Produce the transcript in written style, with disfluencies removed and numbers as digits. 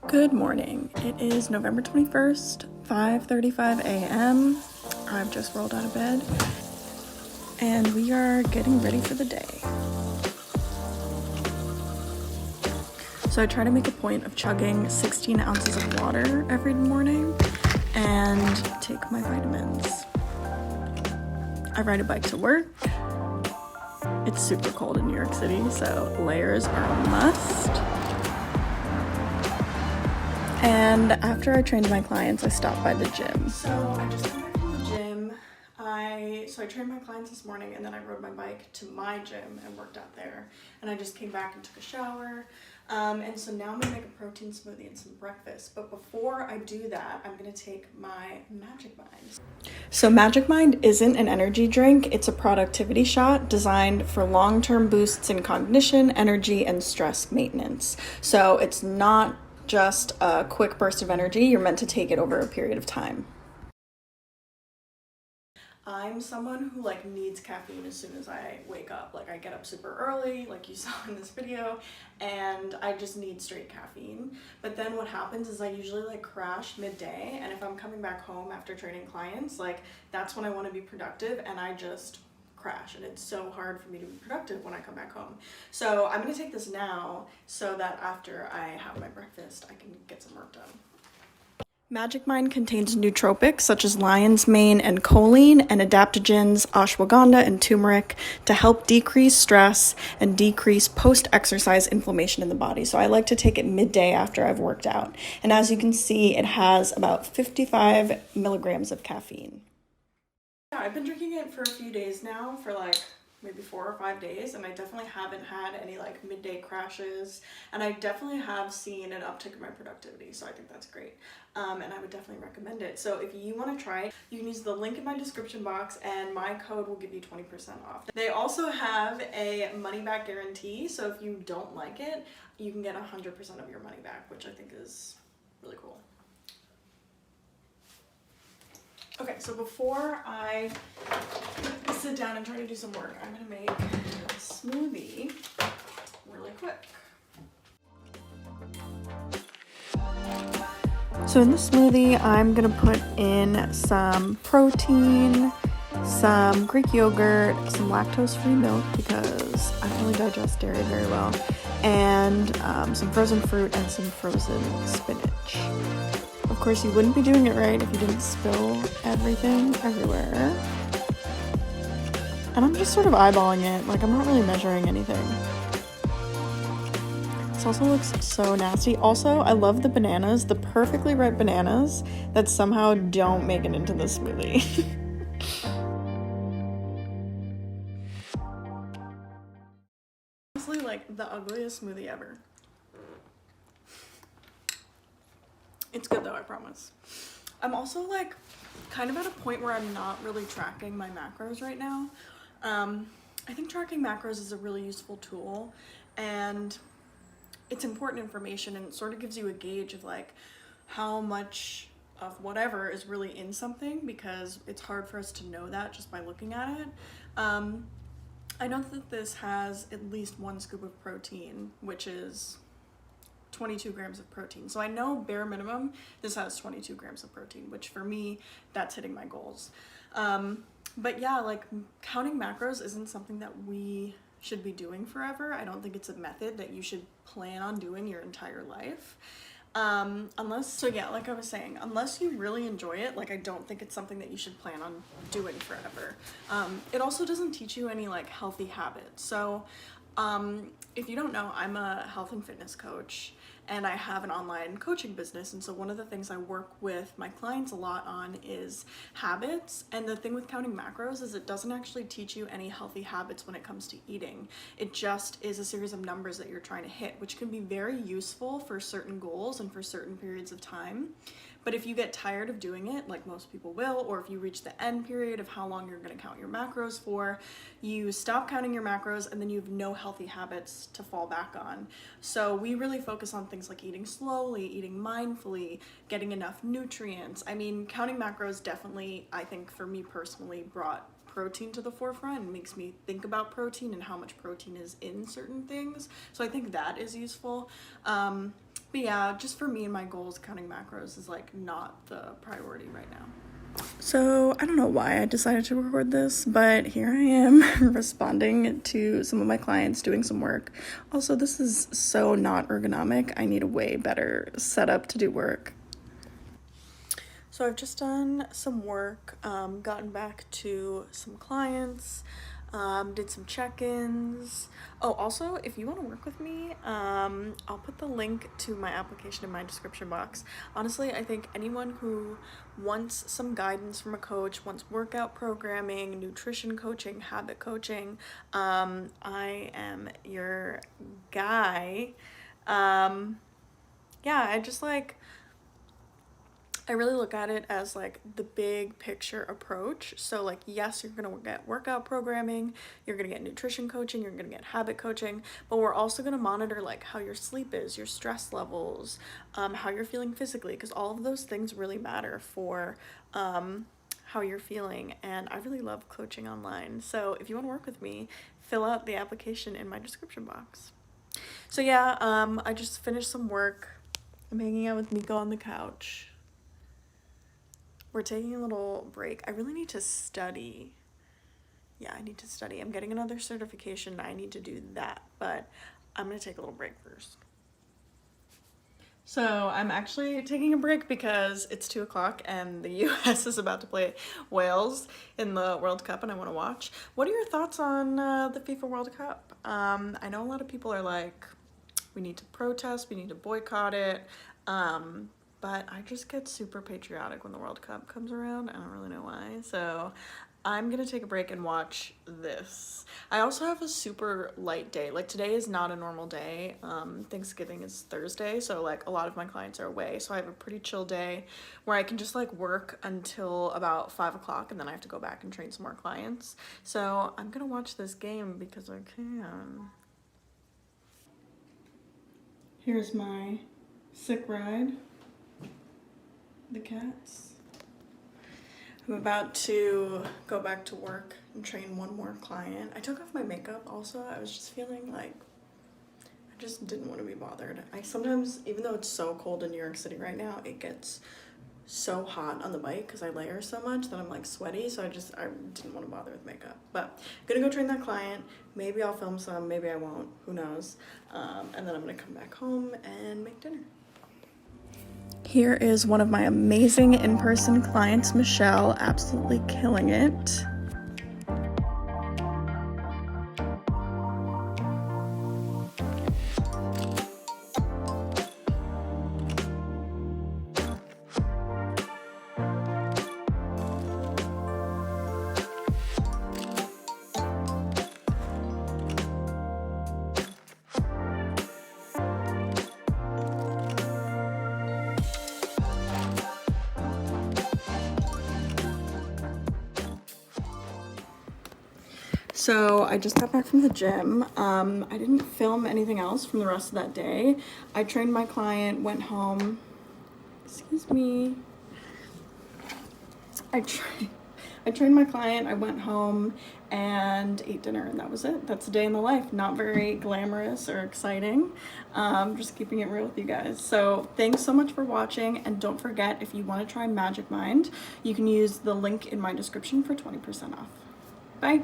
Good morning. It is November 21st, 5:35 a.m. I've just rolled out of bed and we are getting ready for the day. So I try to make a point of chugging 16 ounces of water every morning and take my vitamins. I ride a bike to work. It's super cold in New York City, so layers are a must. And after I trained my clients, I stopped by the gym. So I just came back from the gym. I trained my clients this morning, and then I rode my bike to my gym and worked out there. And I just came back and took a shower. And so now I'm gonna make a protein smoothie and some breakfast. But before I do that, I'm gonna take my Magic Mind. So Magic Mind isn't an energy drink, it's a productivity shot designed for long-term boosts in cognition, energy, and stress maintenance. So it's not just a quick burst of energy, you're meant to take it over a period of time. I'm someone who needs caffeine as soon as I wake up. I get up super early, like you saw in this video, and I just need straight caffeine. But then what happens is I usually crash midday, and if I'm coming back home after training clients, that's when I want to be productive, and I just crash, and it's so hard for me to be productive when I come back home. So I'm gonna take this now so that after I have my breakfast, I can get some work done. Magic Mind contains nootropics such as lion's mane and choline, and adaptogens, ashwagandha and turmeric to help decrease stress and decrease post-exercise inflammation in the body. So I like to take it midday after I've worked out. And as you can see, it has about 55 milligrams of caffeine. Yeah, I've been drinking it for a few days now, for maybe 4 or 5 days, and I definitely haven't had any midday crashes, and I definitely have seen an uptick in my productivity, so I think that's great. And I would definitely recommend it. So if you want to try it, you can use the link in my description box, and my code will give you 20% off. They also have a money back guarantee, so if you don't like it, you can get 100% of your money back, which I think is really cool. Okay, so before I sit down and try to do some work, I'm gonna make a smoothie really quick. So in the smoothie, I'm gonna put in some protein, some Greek yogurt, some lactose-free milk because I don't really digest dairy very well, and some frozen fruit and some frozen spinach. Of course, you wouldn't be doing it right if you didn't spill everything everywhere. And I'm just sort of eyeballing it, I'm not really measuring anything. This also looks so nasty. Also, I love the bananas, the perfectly ripe bananas that somehow don't make it into the smoothie. Honestly, the ugliest smoothie ever. It's good though, I promise. I'm also kind of at a point where I'm not really tracking my macros right now. I think tracking macros is a really useful tool, and it's important information, and it sort of gives you a gauge of how much of whatever is really in something, because it's hard for us to know that just by looking at it. I know that this has at least 1 scoop of protein, which is 22 grams of protein. So I know bare minimum this has 22 grams of protein, which for me, that's hitting my goals. But yeah, counting macros isn't something that we should be doing forever. I don't think it's a method that you should plan on doing your entire life. Unless I was saying, unless you really enjoy it, I don't think it's something that you should plan on doing forever. It also doesn't teach you any healthy habits. So if you don't know, I'm a health and fitness coach, and I have an online coaching business, and so one of the things I work with my clients a lot on is habits. And the thing with counting macros is it doesn't actually teach you any healthy habits when it comes to eating. It just is a series of numbers that you're trying to hit, which can be very useful for certain goals and for certain periods of time. But if you get tired of doing it, like most people will, or if you reach the end period of how long you're going to count your macros for, you stop counting your macros, and then you have no healthy habits to fall back on. So we really focus on things like eating slowly, eating mindfully, getting enough nutrients. I mean, counting macros definitely, I think for me personally, brought protein to the forefront and makes me think about protein and how much protein is in certain things. So I think that is useful. But yeah, just for me and my goals, counting macros is like not the priority right now. So I don't know why I decided to record this, but here I am responding to some of my clients, doing some work. Also, this is so not ergonomic. I need a way better setup to do work. So I've just done some work, gotten back to some clients, did some check-ins. Oh, also, if you want to work with me, I'll put the link to my application in my description box. Honestly, I think anyone who wants some guidance from a coach, wants workout programming, nutrition coaching, habit coaching, I am your guy. Yeah, I really look at it as like the big picture approach. So like, yes, you're gonna get workout programming, you're gonna get nutrition coaching, you're gonna get habit coaching, but we're also gonna monitor like how your sleep is, your stress levels, how you're feeling physically, because all of those things really matter for how you're feeling. And I really love coaching online. So if you wanna work with me, fill out the application in my description box. So yeah, I just finished some work. I'm hanging out with Miko on the couch. We're taking a little break. I really need to study. Yeah, I need to study. I'm getting another certification. I need to do that, but I'm gonna take a little break first. So I'm actually taking a break because it's 2 o'clock and the US is about to play Wales in the World Cup and I want to watch. What are your thoughts on the FIFA World Cup? I know a lot of people are like, we need to protest, we need to boycott it. But I just get super patriotic when the World Cup comes around. I don't really know why. So I'm gonna take a break and watch this. I also have a super light day. Like today is not a normal day. Thanksgiving is Thursday, so like a lot of my clients are away. So I have a pretty chill day where I can just like work until about 5 o'clock and then I have to go back and train some more clients. So I'm gonna watch this game because I can. Here's my sick ride. The cats. I'm about to go back to work and train one more client. I took off my makeup also. I was just feeling like I just didn't want to be bothered. I sometimes, even though it's so cold in New York City right now, it gets so hot on the bike because I layer so much that I'm like sweaty, so I didn't want to bother with makeup. But I'm gonna go train that client. Maybe I'll film some, maybe I won't, who knows. And then I'm gonna come back home and make dinner. Here is one of my amazing in-person clients, Michelle, absolutely killing it. So I just got back from the gym. I didn't film anything else from the rest of that day. I trained my client, went home. Excuse me. I trained my client, I went home and ate dinner, and that was it. That's a day in the life. Not very glamorous or exciting. Just keeping it real with you guys. So thanks so much for watching, and don't forget, if you want to try Magic Mind, you can use the link in my description for 20% off. Bye.